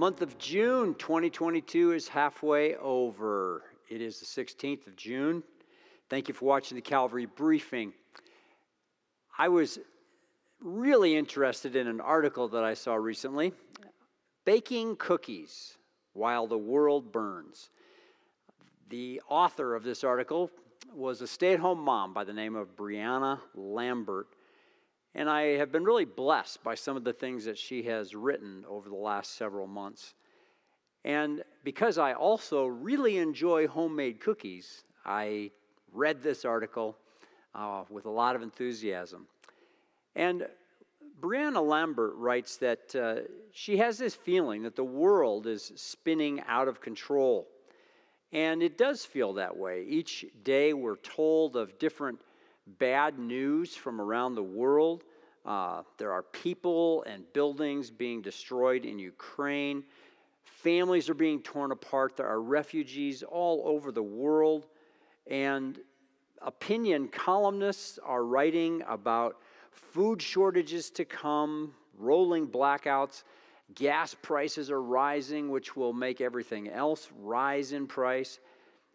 month of June 2022 is halfway over. It is the 16th of June. Thank you for watching the Calvary briefing. I was really interested in an article that I saw recently, Baking Cookies While the World Burns. The author of this article was a stay-at-home mom by the name of Brianna Lambert. And I have been really blessed by some of the things that she has written over the last several months. And because I also really enjoy homemade cookies, I read this article with a lot of enthusiasm. And Brianna Lambert writes that she has this feeling that the world is spinning out of control. And it does feel that way. Each day we're told of different bad news from around the world. There are people and buildings being destroyed in Ukraine. Families are being torn apart. There are refugees all over the world. And opinion columnists are writing about food shortages to come, rolling blackouts. Gas prices are rising, which will make everything else rise in price.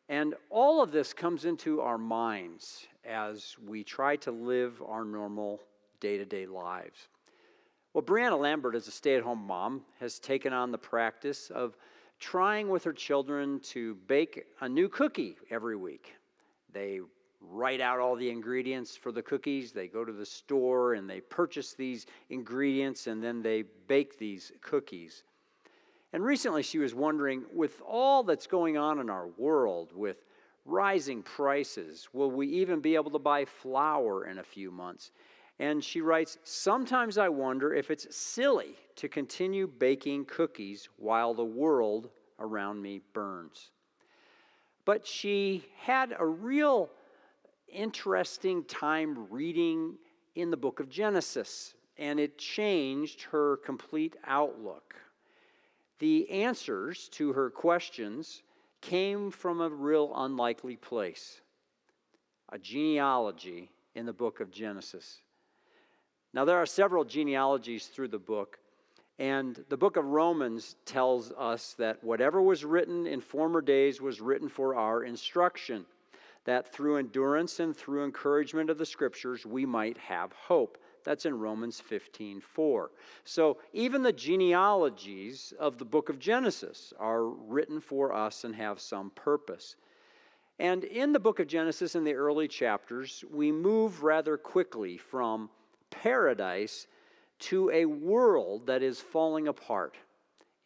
And all of this comes into our minds as we try to live our normal day-to-day lives. Well, Brianna Lambert, as a stay-at-home mom, has taken on the practice of trying with her children to bake a new cookie every week. They write out all the ingredients for the cookies. They go to the store and they purchase these ingredients, and then they bake these cookies. And recently she was wondering, with all that's going on in our world, with rising prices, will we even be able to buy flour in a few months? And she writes, "Sometimes I wonder if it's silly to continue baking cookies while the world around me burns." But she had a real interesting time reading in the book of Genesis, and it changed her complete outlook. The answers to her questions came from a real unlikely place, a genealogy in the book of Genesis. Now, there are several genealogies through the book, and the book of Romans tells us that whatever was written in former days was written for our instruction, that through endurance and through encouragement of the Scriptures we might have hope. That's in Romans 15:4. So even the genealogies of the book of Genesis are written for us and have some purpose. And in the book of Genesis, in the early chapters, we move rather quickly from paradise to a world that is falling apart.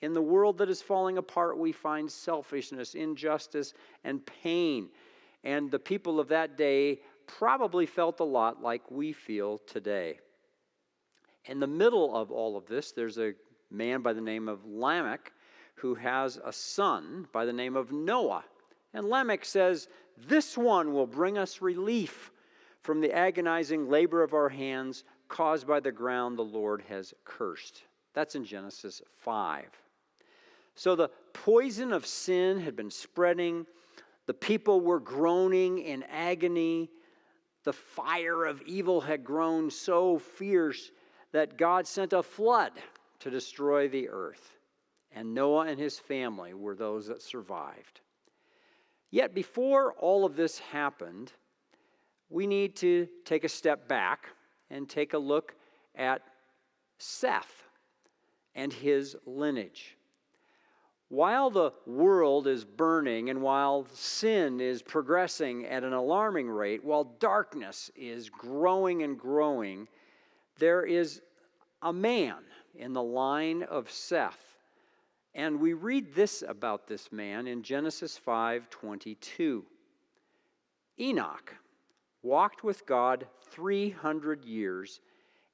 In the world that is falling apart, we find selfishness, injustice, and pain. And the people of that day probably felt a lot like we feel today. In the middle of all of this, there's a man by the name of Lamech who has a son by the name of Noah. And Lamech says, "This one will bring us relief from the agonizing labor of our hands caused by the ground the Lord has cursed." That's in Genesis 5. So the poison of sin had been spreading. The people were groaning in agony. The fire of evil had grown so fierce that God sent a flood to destroy the earth. And Noah and his family were those that survived. Yet before all of this happened, we need to take a step back and take a look at Seth and his lineage. While the world is burning and while sin is progressing at an alarming rate, while darkness is growing and growing, there is a man in the line of Seth. And we read this about this man in Genesis 5:22. Enoch walked with God 300 years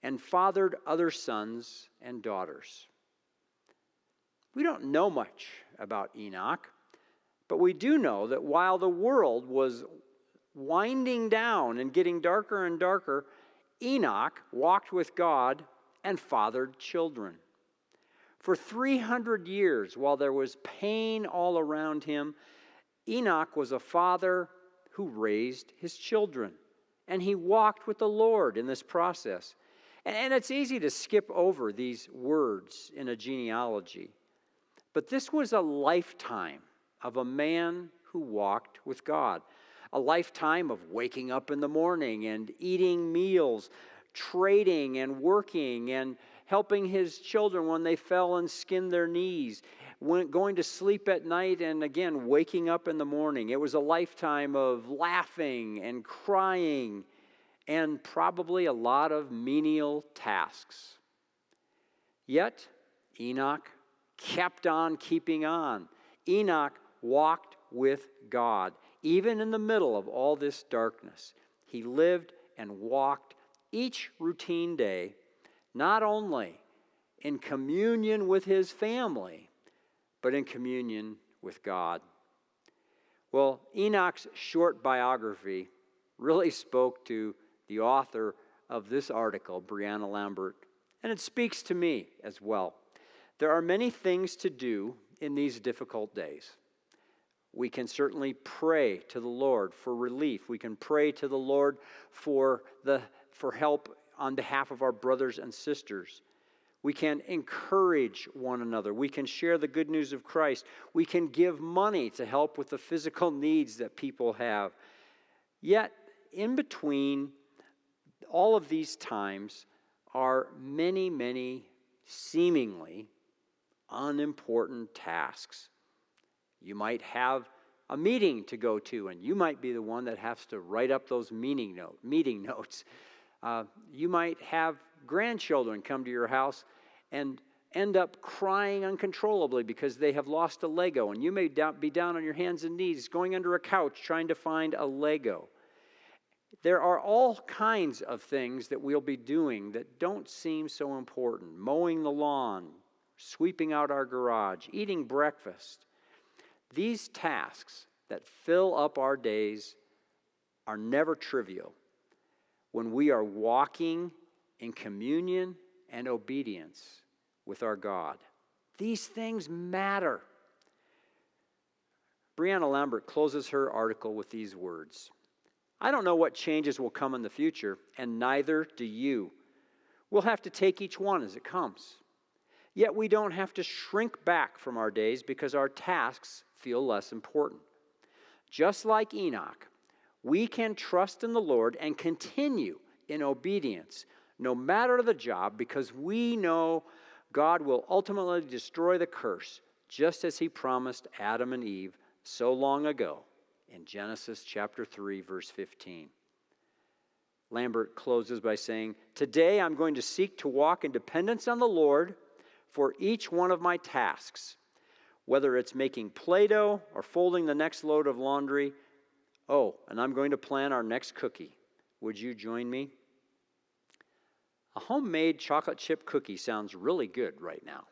and fathered other sons and daughters. We don't know much about Enoch, but we do know that while the world was winding down and getting darker and darker, Enoch walked with God and fathered children. For 300 years, while there was pain all around him, Enoch was a father who raised his children. And he walked with the Lord in this process. And it's easy to skip over these words in a genealogy. But this was a lifetime of a man who walked with God. A lifetime of waking up in the morning and eating meals, trading and working and helping his children when they fell and skinned their knees, going to sleep at night and again waking up in the morning. It was a lifetime of laughing and crying and probably a lot of menial tasks. Yet Enoch kept on keeping on. Enoch walked with God. Even in the middle of all this darkness, he lived and walked each routine day, not only in communion with his family, but in communion with God. Well, Enoch's short biography really spoke to the author of this article, Brianna Lambert, and it speaks to me as well. There are many things to do in these difficult days. We can certainly pray to the Lord for relief. We can pray to the Lord for help on behalf of our brothers and sisters. We can encourage one another. We can share the good news of Christ. We can give money to help with the physical needs that people have. Yet, in between all of these times are many, many seemingly unimportant tasks. You might have a meeting to go to, and you might be the one that has to write up those meeting notes. You might have grandchildren come to your house and end up crying uncontrollably because they have lost a Lego, and you may be down on your hands and knees going under a couch trying to find a Lego. There are all kinds of things that we'll be doing that don't seem so important. Mowing the lawn, sweeping out our garage, eating breakfast. These tasks that fill up our days are never trivial when we are walking in communion and obedience with our God. These things matter. Brianna Lambert closes her article with these words: I don't know what changes will come in the future, and neither do you. We'll have to take each one as it comes. Yet we don't have to shrink back from our days because our tasks feel less important. Just like Enoch, we can trust in the Lord and continue in obedience, no matter the job, because we know God will ultimately destroy the curse, just as he promised Adam and Eve so long ago in Genesis chapter 3, verse 15. Lambert closes by saying, today I'm going to seek to walk in dependence on the Lord for each one of my tasks, whether it's making Play-Doh or folding the next load of laundry. Oh, and I'm going to plan our next cookie. Would you join me? A homemade chocolate chip cookie sounds really good right now.